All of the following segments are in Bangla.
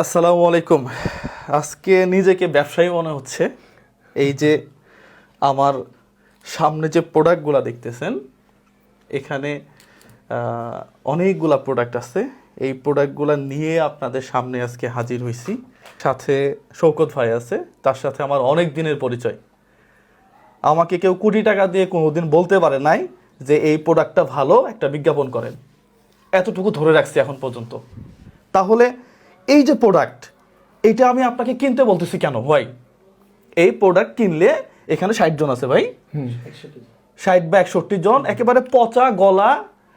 আসসালামু আলাইকুম। আজকে নিজেকে ব্যবসায়ী মনে হচ্ছে। এই যে আমার সামনে যে প্রোডাক্টগুলো দেখতেছেন, এখানে অনেকগুলা প্রোডাক্ট আছে। এই প্রোডাক্টগুলো নিয়ে আপনাদের সামনে আজকে হাজির হয়েছি। সাথে শৌকত ভাই আছে, তার সাথে আমার অনেক দিনের পরিচয়। আমাকে কেউ কোটি টাকা দিয়ে কোনোদিন বলতে পারে নাই যে এই প্রোডাক্টটা ভালো, একটা বিজ্ঞাপন করেন। এতটুকু ধরে রাখছি এখন পর্যন্ত। তাহলে এই যে প্রোডাক্ট, এইটা আমি আপনাকে কিনতে বলতেছি কেন ভাই? এই প্রোডাক্ট কিনলে এখানে 60 জন আছে ভাই, 60 বা 61 জন একেবারে পচা গলা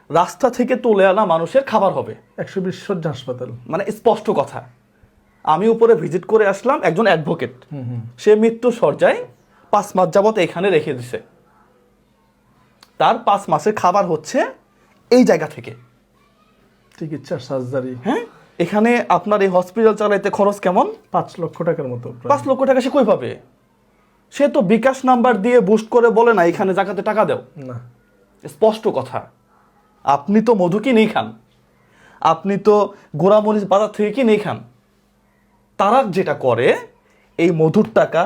রাস্তা থেকে তুলে আনা মানুষের খাবার হবে। 120 শয্যা হাসপাতাল, মানে স্পষ্ট কথা। আমি উপরে ভিজিট করে আসলাম, একজন অ্যাডভোকেট, সে মৃত্যু সজ্জায় 5 মাস যাবত এখানে রেখে দিছে। তার 5 মাসের খাবার হচ্ছে এই জায়গা থেকে। চিকিৎসা, সার্জারি। হ্যাঁ, এখানে আপনার এই হসপিটাল চালাইতে খরচ কেমন? 5 লক্ষ টাকার মতো। 5 লক্ষ টাকা সে কই পাবে? সে তো বিকাশ নাম্বার দিয়ে বুস্ট করে বলে না এখানে জাকাতে টাকা দাও। না, স্পষ্ট কথা। আপনি তো মধু কিনেই খান, আপনি তো গোড়ামরিচ বাজার থেকে কিনেই খান। তারা যেটা করে, এই মধুর টাকা,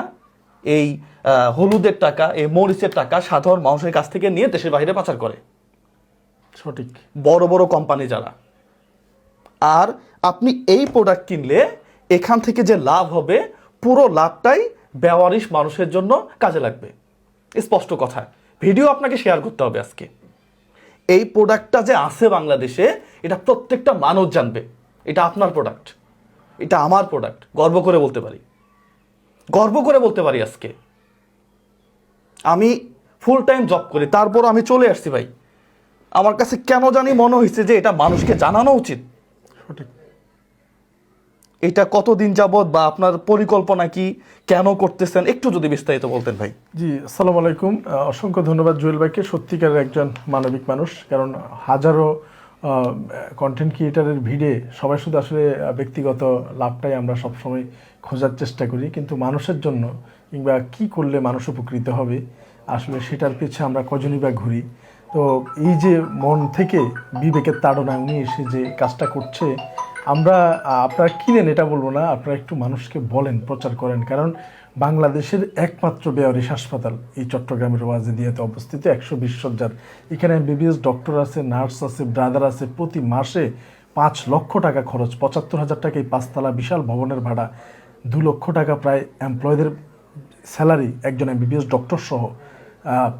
এই হলুদের টাকা, এই মরিচের টাকা সাধারণ মানুষের কাছ থেকে নিয়ে দেশের বাইরে পাচার করে। সঠিক। বড় বড় কোম্পানি যারা। আর আপনি এই প্রোডাক্ট কিনলে এখান থেকে যে লাভ হবে, পুরো লাভটাই বেওয়ারিশ মানুষের জন্য কাজে লাগবে। স্পষ্ট কথা। ভিডিও আপনাকে শেয়ার করতে হবে আজকে। এই প্রোডাক্টটা যে আছে বাংলাদেশে, এটা প্রত্যেকটা মানুষ জানবে এটা আপনার প্রোডাক্ট, এটা আমার প্রোডাক্ট। গর্ব করে বলতে পারি, গর্ব করে বলতে পারি। আজকে আমি ফুল টাইম জব করি, তারপর আমি চলে আসছি ভাই। আমার কাছে কেন জানি মনে হয়েছে যে এটা মানুষকে জানানো উচিত। সঠিক। এটা কতদিন যাবত বা আপনার পরিকল্পনা কি, কেন করতেছেন, একটু যদি বিস্তারিত বলতেন ভাই। জি, আসসালামু আলাইকুম। অসংখ্য ধন্যবাদ জুয়েল ভাইকে। সত্যিকারের একজন মানবিক মানুষ। কারণ হাজারো কন্টেন্ট ক্রিয়েটারের ভিড়ে সবাই শুধু আসলে ব্যক্তিগত লাভটাই আমরা সবসময় খোঁজার চেষ্টা করি, কিন্তু মানুষের জন্য কিংবা কি করলে মানুষ উপকৃত হবে আসলে সেটার পিছে আমরা কজনই বা ঘুরি। তো এই যে মন থেকে বিবেকের তাড়নায় উনি এসে যে কাজটা করছে, আপনারা কিনেন এটা বলবো না, আপনারা একটু মানুষকে বলেন, প্রচার করেন। কারণ বাংলাদেশের একমাত্র বেওয়ারিশ হাসপাতাল এই চট্টগ্রামের ওয়াজিদিয়াতে অবস্থিত, 120 শয্যার। এখানে এমবিবিএস ডক্টর আছে, নার্স আছে, ব্রাদার আছে। প্রতি মাসে 5 লক্ষ টাকা খরচ, 75,000 টাকা এই 5 তলা বিশাল ভবনের ভাড়া, 2 লক্ষ টাকা প্রায় এমপ্লয়ীদের স্যালারি, একজন এমবিবিএস ডক্টর সহ।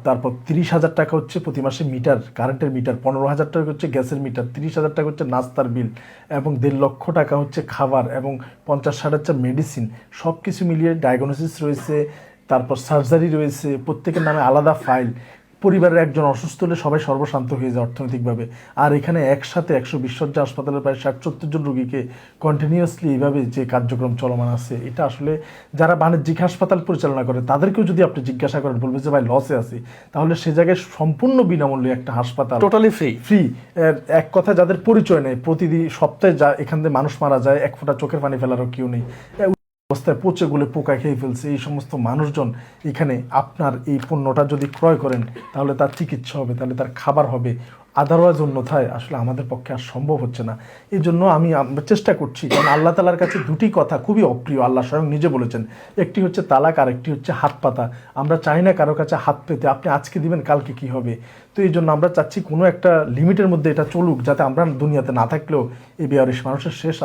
তারপর 30,000 টাকা হচ্ছে প্রতি মাসে মিটার, কারেন্টের মিটার, 15,000 টাকা হচ্ছে গ্যাসের মিটার, 30,000 টাকা হচ্ছে নাস্তার বিল, এবং 1.5 লক্ষ টাকা হচ্ছে খাবার, এবং 50-60 মেডিসিন। সব কিছু মিলিয়ে ডায়াগনোসিস রয়েছে, তারপর সার্জারি রয়েছে, প্রত্যেকের নামে আলাদা ফাইল। পরিবারের একজন অসুস্থ হলে সবাই সর্বশান্ত হয়ে যায় অর্থনৈতিকভাবে। আর এখানে একসাথে 120 শয্যা হাসপাতালের প্রায় 60-70 জন রোগীকে কন্টিনিউয়াসলি এইভাবে যে কার্যক্রম চলমান আছে, এটা আসলে যারা বাণিজ্যিক হাসপাতাল পরিচালনা করে তাদেরকেও যদি আপনি জিজ্ঞাসা করেন, বলবে যে ভাই লসে আছি, তাহলে সে জায়গায় সম্পূর্ণ বিনামূল্যে একটা হাসপাতাল, টোটালি ফ্রি। ফ্রি। এক কথা, যাদের পরিচয় নেই, প্রতিদিন সপ্তাহে যা এখান থেকে মানুষ মারা যায়, এক ফোঁটা চোখের পানি ফেলারও কেউ নেই, অবস্থায় পচে গলে পোকা খেয়ে ফেলছে, এই সমস্ত মানুষজন এখানে আপনার এই পণ্যটা যদি ক্রয় করেন, তাহলে তার চিকিৎসা হবে, তাহলে তার খাবার হবে। আদারওয়াইজ অন্যথায় আসলে আমাদের পক্ষে আর সম্ভব হচ্ছে না। এই জন্য আমরা চেষ্টা করছি, কারণ আল্লাহ তালার কাছে দুটি কথা খুবই অপ্রিয়, আল্লাহ স্বয়ং নিজে বলেছেন। একটি হচ্ছে তালাক, আর একটি হচ্ছে হাত পাতা। আমরা চাই না কারো কাছে হাত পেতে, আপনি আজকে দিবেন কালকে কি হবে। তো এই জন্য আমরা চাচ্ছি কোনো একটা লিমিটের মধ্যে এটা চলুক, যাতে আমরা দুনিয়াতে না থাকলেও এই বেওয়ারিশ মানুষের শেষ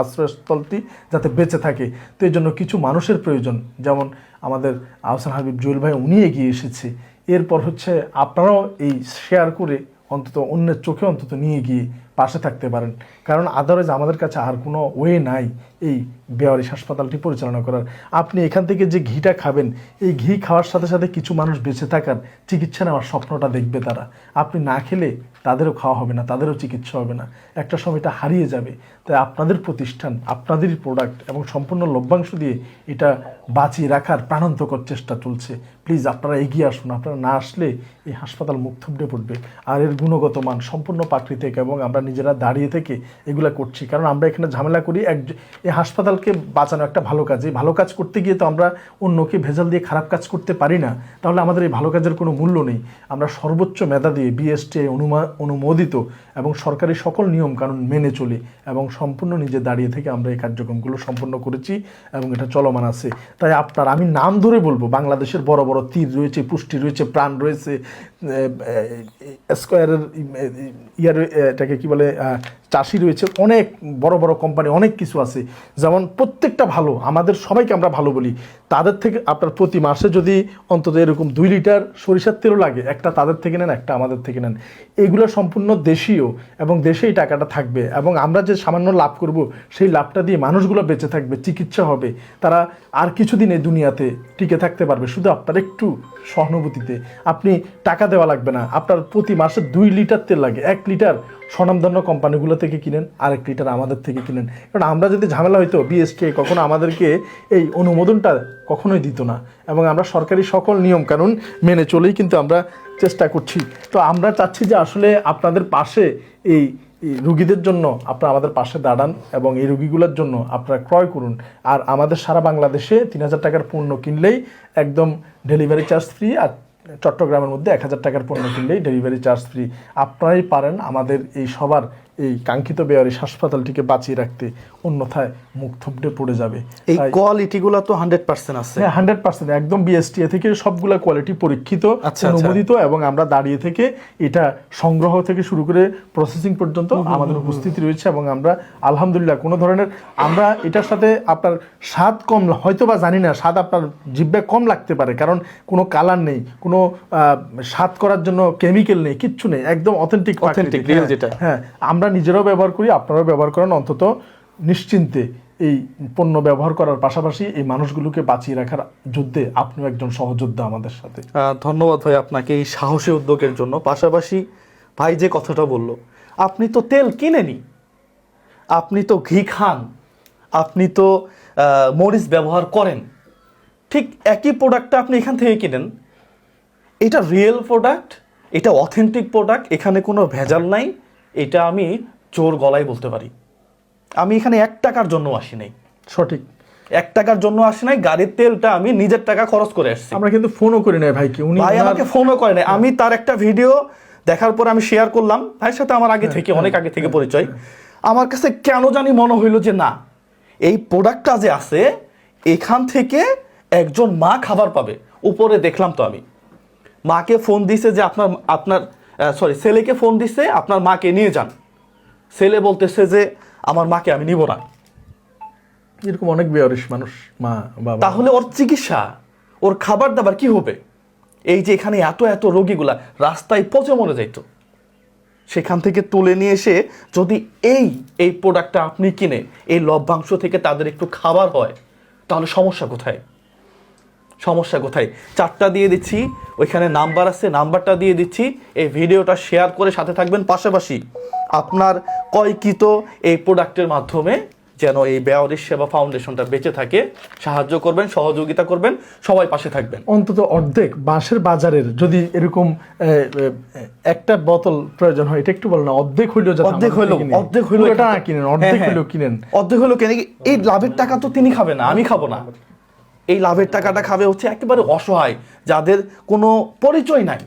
আশ্রয়স্থলটি যাতে বেঁচে থাকে। তো এই জন্য কিছু মানুষের প্রয়োজন, যেমন আমাদের আহসান হাবিব জুয়েল ভাই, উনি এগিয়ে এসেছে। এরপর হচ্ছে আপনারাও এই শেয়ার করে অন্তত অন্যের চোখে অন্তত নিয়ে গিয়ে পাশে থাকতে পারেন। কারণ আদারওয়াইজ আমাদের কাছে আর কোনো ওয়ে নাই এই বেওয়ারিশ হাসপাতালটি পরিচালনা করার। আপনি এখান থেকে যে ঘিটা খাবেন, এই ঘি খাওয়ার সাথে সাথে কিছু মানুষ বেঁচে থাকার, চিকিৎসা নেওয়ার স্বপ্নটা দেখবে তারা। আপনি না খেলে তাদেরও খাওয়া হবে না, তাদেরও চিকিৎসা হবে না, একটা সময় এটা হারিয়ে যাবে। তাই আপনাদের প্রতিষ্ঠান, আপনাদেরই প্রোডাক্ট এবং সম্পূর্ণ লভ্যাংশ দিয়ে এটা বাঁচিয়ে রাখার প্রাণান্তকর চেষ্টা চলছে। প্লিজ আপনারা এগিয়ে আসুন। আপনারা না আসলে এই হাসপাতাল মুখ থুবড়ে পড়বে। আর এর গুণগত মান সম্পূর্ণ প্রাকৃতিক, এবং আমরা নিজেরা দাঁড়িয়ে থেকে এগুলা করছি। কারণ আমরা এখানে ঝামেলা করি এই হাসপাতালকে বাঁচানো একটা ভালো কাজ। এই ভালো কাজ করতে গিয়ে তো আমরা অন্যকে ভেজাল দিয়ে খারাপ কাজ করতে পারি না, তাহলে আমাদের এই ভালো কাজের কোনো মূল্য নেই। আমরা সর্বোচ্চ মেধা দিয়ে বিএসটিআই অনুমোদিত এবং সরকারি সকল নিয়ম কানুন মেনে চলি, এবং সম্পূর্ণ নিজে দাঁড়িয়ে থেকে আমরা এই কার্যক্রমগুলো সম্পন্ন করেছি এবং এটা চলমান আছে। তাই আপনার আমি নাম ধরে বলবো, বাংলাদেশের বড় বড় তীর রয়েছে, পুষ্টি রয়েছে, প্রাণ রয়েছে, স্কোয়ারের এটাকে কি বলে চাষি রয়েছে, অনেক বড় বড় কোম্পানি, অনেক কিছু আছে, যেমন প্রত্যেকটা ভালো, আমাদের সবাইকে আমরা ভালো বলি। তাদের থেকে আপনার প্রতি মাসে যদি অন্তত এরকম 2 লিটার সরিষার তেলও লাগে, একটা তাদের থেকে নেন, একটা আমাদের থেকে নেন। এগুলো সম্পূর্ণ দেশীয় এবং দেশেই টাকাটা থাকবে এবং আমরা যে সামান্য লাভ করব সেই লাভটা দিয়ে মানুষগুলো বেঁচে থাকবে, চিকিৎসা হবে, তারা আর কিছুদিন এই দুনিয়াতে টিকে থাকতে পারবে শুধু আপনার একটু সহানুভূতিতে। আপনি টাকা দেওয়া লাগবে না, আপনার প্রতি মাসে 2 লিটার তেল লাগে, 1 লিটার স্বনামধন্য কোম্পানিগুলো থেকে কিনেন, আর 1 লিটার আমাদের থেকে কিনেন। কারণ আমরা যদি ঝামেলা হইতো, বিএসটি কখনো আমাদেরকে এই অনুমোদনটা কখনোই দিত না এবং আমরা সরকারি সকল নিয়ম কানুন মেনে চলেই কিন্তু আমরা চেষ্টা করছি। তো আমরা চাচ্ছি যে আসলে আপনাদের পাশে এই রুগীদের জন্য আপনারা আমাদের পাশে দাঁড়ান এবং এই রুগীগুলোর জন্য আপনারা ক্রয় করুন। আর আমাদের সারা বাংলাদেশে 3000 টাকার পণ্য কিনলেই একদম ডেলিভারি চার্জ ফ্রি, আর চট্টগ্রামের মধ্যে 1000 টাকার পণ্য কিনলেই ডেলিভারি চার্জ ফ্রি। আপনারাই পারেন আমাদের এই সবার এই কাঙ্ক্ষিত বেয়ারিশ হাসপাতালটিকে বাঁচিয়ে রাখতে, অন্যথায় মুখ থুবড়ে পড়ে যাবে। এই কোয়ালিটিগুলো তো 100% আছে। হ্যাঁ, 100% একদম বিএসটিএ থেকে সবগুলা কোয়ালিটি পরীক্ষিত, অনুমোদিত এবং আমরা দাঁড়িয়ে থেকে এটা সংগ্রহ থেকে শুরু করে প্রসেসিং পর্যন্ত আমাদের উপস্থিতি রয়েছে এবং আমরা আলহামদুলিল্লাহ কোনো ধরনের, আমরা এটার সাথে আপনার স্বাদ কম, হয়তো বা জানি না, স্বাদ আপনার জিহ্বায় কম লাগতে পারে, কারণ কোনো কালার নেই, কোনো স্বাদ করার জন্য কেমিক্যাল নেই, কিচ্ছু নেই, একদম অথেন্টিক রিয়েল যেটা। হ্যাঁ, আমরা নিজেরাও ব্যবহার করি, আপনারাও ব্যবহার করেন, অন্তত নিশ্চিন্তে এই পণ্য ব্যবহার করার পাশাপাশি এই মানুষগুলোকে বাঁচিয়ে রাখার যুদ্ধে আপনিও একজন সহযোদ্ধা আমাদের সাথে। ধন্যবাদ ভাই আপনাকে এই সাহসী উদ্যোগের জন্য। পাশাপাশি ভাই যে কথাটা বলল, আপনি তো তেল কিনেনি, আপনি তো ঘি খান, আপনি তো মরিচ ব্যবহার করেন, ঠিক একই প্রোডাক্টটা আপনি এখান থেকে কিনেন। এটা রিয়েল প্রোডাক্ট, এটা অথেন্টিক প্রোডাক্ট, এখানে কোনো ভেজাল নাই, এটা আমি জোর গলায় বলতে পারি। আমি এখানে 1 টাকার জন্য আসি নাই, সঠিক 1 টাকার জন্য আসি নাই, গাড়ির তেলটা আমি নিজের টাকা খরচ করে আসছি। আমরা কিন্তু ফোনও করি নাই ভাইকে, উনি ভাই আমাকে ফোনও করে নাই, আমি তার একটা ভিডিও দেখার পর আমি শেয়ার করলাম, ভাইয়ের সাথে আমার আগে থেকে অনেক আগে থেকে পরিচয়। আমার কাছে কেন জানি মনে হইলো যে না, এই প্রোডাক্টটা যে আছে এখান থেকে একজন মা খাবার পাবে। উপরে দেখলাম তো আমি, মাকে ফোন দিছে যে ছেলেকে ফোন দিছে আপনার মাকে নিয়ে যান। ছেলে বলতেছে যে আমার মাকে আমি নিব না। এরকম অনেক বেয়ারিশ মানুষ, মা বাবা। তাহলে ওর চিকিৎসা, ওর খাবার দাবার কি হবে? এই যে এখানে এত এত রোগীগুলা রাস্তায় পচে মরে যাইতো, সেখান থেকে তুলে নিয়ে এসে যদি এই প্রোডাক্টটা আপনি কিনে এই লভ্যাংশ থেকে তাদের একটু খাবার হয়, তাহলে সমস্যা কোথায়? সমস্যা কোথায়? 4টা দিয়ে দিচ্ছি, ওইখানে নাম্বার আছে, নাম্বারটা দিয়ে দিচ্ছি। এই ভিডিওটা শেয়ার করে সাথে থাকবেন। পাশাপাশি আপনার ক্রয়কৃত এই প্রোডাক্টের মাধ্যমে যেন এই বেয়ারিশ সেবা ফাউন্ডেশনটা বেঁচে থাকে, সাহায্য করবেন, সহযোগিতা করবেন, সবাই পাশে থাকবেন। অন্তত অর্ধেক বাঁশের বাজারের যদি এরকম একটা বোতল প্রয়োজন হয়, এটা একটু বল না, অর্ধেক হইলো, অর্ধেক হইলো এটা না কিনেন, অর্ধেক হইলো কিনেন, অর্ধেক হইলো কিনে। এই লাভের টাকা তো তিনি খাবে না, আমি খাবো না। এই লাভের টাকাটা খাবে হচ্ছে একেবারে অসহায়, যাদের কোনো পরিচয় নাই,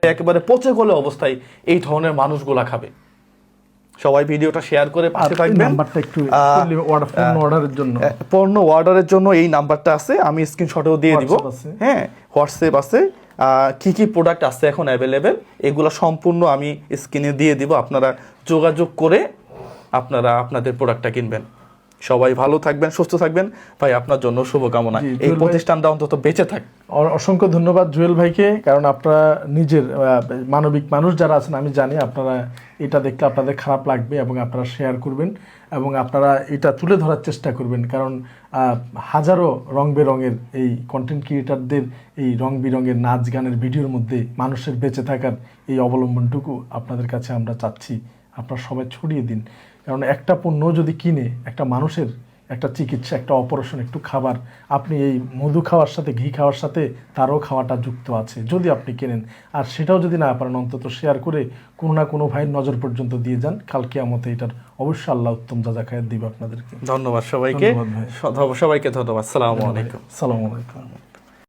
একেবারে পচে গলে অবস্থায় এই ধরনের মানুষগুলা খাবে। সবাই ভিডিওটা শেয়ার করে পাশে থাকবেন। নাম্বারটা একটু পণ্য অর্ডারের জন্য, পণ্য অর্ডারের জন্য এই নাম্বারটা আছে, আমি স্ক্রিনশটেও দিয়ে দিব। হ্যাঁ, হোয়াটসঅ্যাপ আছে, কি কি প্রোডাক্ট আছে এখন অ্যাভেলেবেল, এগুলো সম্পূর্ণ আমি স্ক্রিনে দিয়ে দিব। আপনারা যোগাযোগ করে আপনারা আপনাদের প্রোডাক্টটা কিনবেন। সবাই ভালো থাকবেন, সুস্থ থাকবেন। ভাই আপনার জন্য শুভকামনা, এই প্রতিষ্ঠানটা অন্তত বেঁচে থাক। অসংখ্য ধন্যবাদ জুয়েল ভাইকে, কারণ আপনারা নিজের মানবিক মানুষ যারা আছেন, আমি জানি আপনারা এটা দেখলে আপনাদের খারাপ লাগবে এবং আপনারা শেয়ার করবেন এবং আপনারা এটা তুলে ধরার চেষ্টা করবেন, কারণ হাজারো রং বেরঙের এই কন্টেন্ট ক্রিয়েটারদের এই রং বেরঙের নাচ গানের ভিডিওর মধ্যে মানুষের বেঁচে থাকার এই অবলম্বনটুকু আপনাদের কাছে আমরা চাচ্ছি আপনারা সবাই ছড়িয়ে দিন। কারণ একটা পণ্য যদি কিনে একটা মানুষের একটা চিকিৎসা, একটা অপারেশন, একটু খাবার, আপনি এই মধু খাওয়ার সাথে ঘি খাওয়ার সাথে তারও খাওয়াটা যুক্ত আছে, যদি আপনি কেনেন। আর সেটাও যদি না পারেন, অন্তত শেয়ার করে কোনো না কোনো ভাইয়ের নজর পর্যন্ত দিয়ে যান। কাল কিয়ামতে এটার অবশ্যই আল্লাহ উত্তম যাজা খায়ের দিবে আপনাদেরকে। ধন্যবাদ সবাইকে, সবাইকে ধন্যবাদ। আসসালামু আলাইকুম। আসসালামু আলাইকুম।